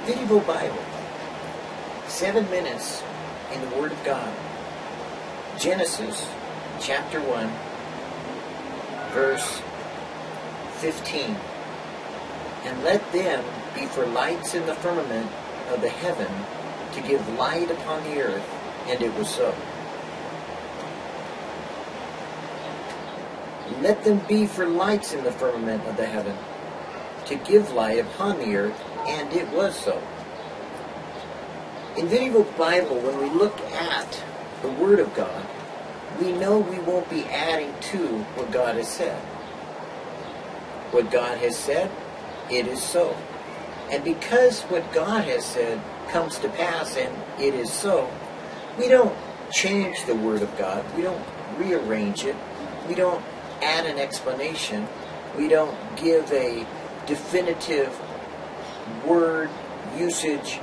VidDevo Bible. 7 minutes in the Word of God. Genesis chapter 1, verse 15. And let them be for lights in the firmament of the heaven to give light upon the earth. And it was so. Let them be for lights in the firmament of the heaven to give light upon the earth. And it was so. In VidDevo Bible, when we look at the Word of God, we know we won't be adding to what God has said. What God has said, it is so. And because what God has said comes to pass and it is so, we don't change the Word of God. We don't rearrange it. We don't add an explanation. We don't give a definitive word usage,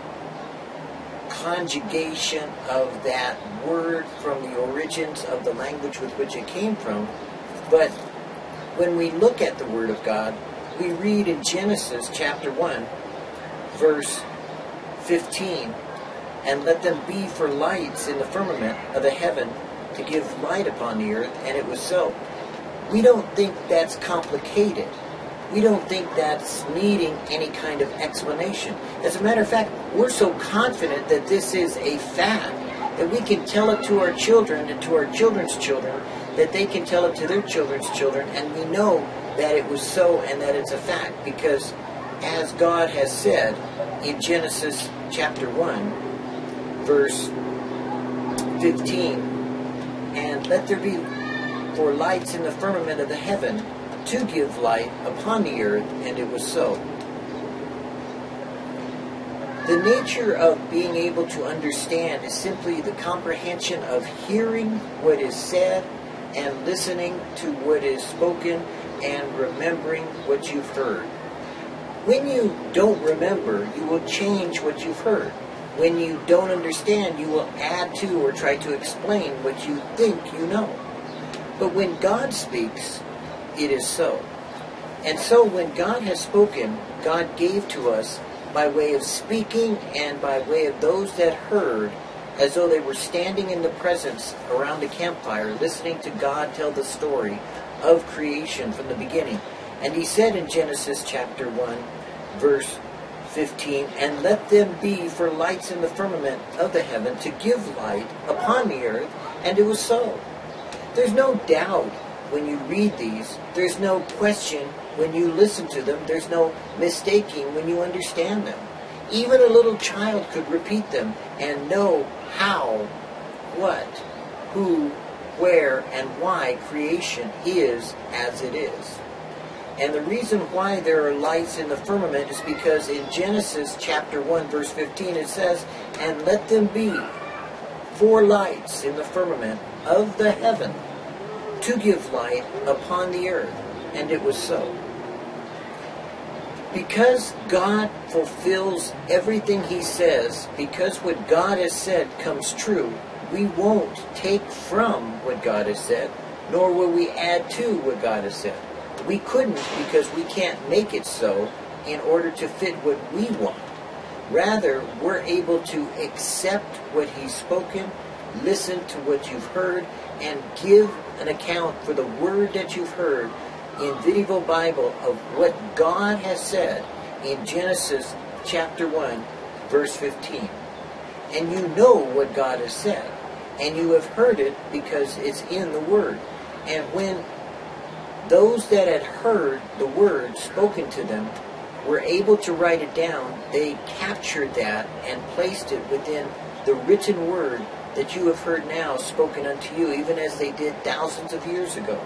conjugation of that word from the origins of the language with which it came from. But when we look at the Word of God, we read in Genesis chapter 1, verse 15, and let them be for lights in the firmament of the heaven to give light upon the earth, and it was so. We don't think that's complicated. We don't think that's needing any kind of explanation. As a matter of fact, we're so confident that this is a fact that we can tell it to our children and to our children's children, that they can tell it to their children's children, and we know that it was so and that it's a fact, because as God has said in Genesis chapter 1, verse 15, and let there be for lights in the firmament of the heaven to give light upon the earth, and it was so. The nature of being able to understand is simply the comprehension of hearing what is said and listening to what is spoken and remembering what you've heard. When you don't remember, you will change what you've heard. When you don't understand, you will add to or try to explain what you think you know. But when God speaks, it is so. And so when God has spoken, God gave to us by way of speaking and by way of those that heard, as though they were standing in the presence around a campfire, listening to God tell the story of creation from the beginning. And he said in Genesis chapter 1, verse 15, and let them be for lights in the firmament of the heaven to give light upon the earth, and it was so. There's no doubt when you read these. There's no question when you listen to them. There's no mistaking when you understand them. Even a little child could repeat them and know how, what, who, where, and why creation is as it is. And the reason why there are lights in the firmament is because in Genesis chapter 1, verse 15, it says, and let them be for lights in the firmament of the heaven to give light upon the earth. And it was so. Because God fulfills everything he says, because what God has said comes true, we won't take from what God has said, nor will we add to what God has said. We couldn't, because we can't make it so in order to fit what we want. Rather, we're able to accept what he's spoken, listen to what you've heard, and give an account for the word that you've heard in VidDevo Bible of what God has said in Genesis chapter 1, verse 15. And you know what God has said, and you have heard it because it's in the Word. And when those that had heard the Word spoken to them were able to write it down, they captured that and placed it within the written Word that you have heard now spoken unto you, even as they did thousands of years ago.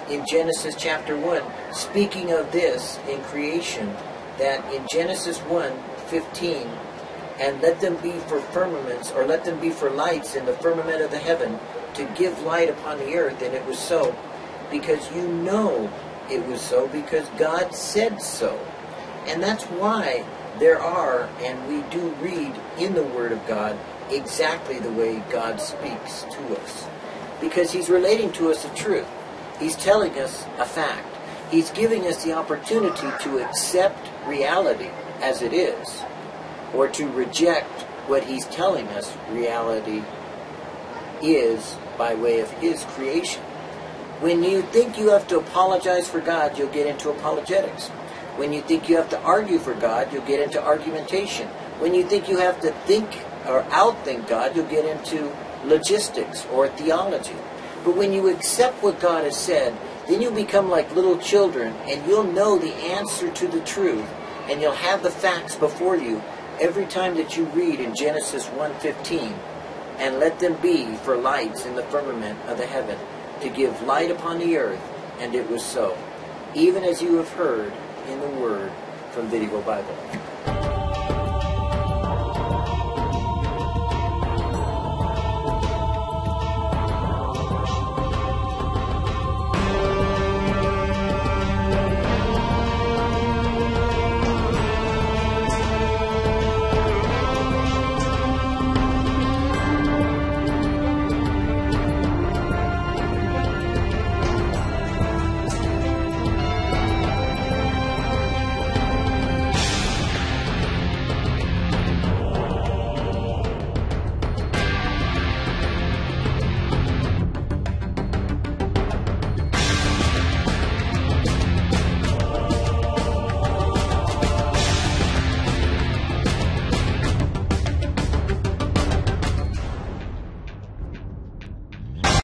In Genesis chapter 1, speaking of this in creation, that in Genesis 1:15, and let them be for firmaments, or let them be for lights in the firmament of the heaven, to give light upon the earth, and it was so. Because you know it was so, because God said so. And that's why there are, and we do read in the Word of God, exactly the way God speaks to us. Because he's relating to us a truth. He's telling us a fact. He's giving us the opportunity to accept reality as it is, or to reject what he's telling us reality is by way of his creation. When you think you have to apologize for God, you'll get into apologetics. When you think you have to argue for God, you'll get into argumentation. When you think you have to think or outthink God, you'll get into logistics or theology. But when you accept what God has said, then you become like little children, and you'll know the answer to the truth, and you'll have the facts before you every time that you read in Genesis 1:15, and let them be for lights in the firmament of the heaven, to give light upon the earth, and it was so, even as you have heard in the word from VidDevo Bible.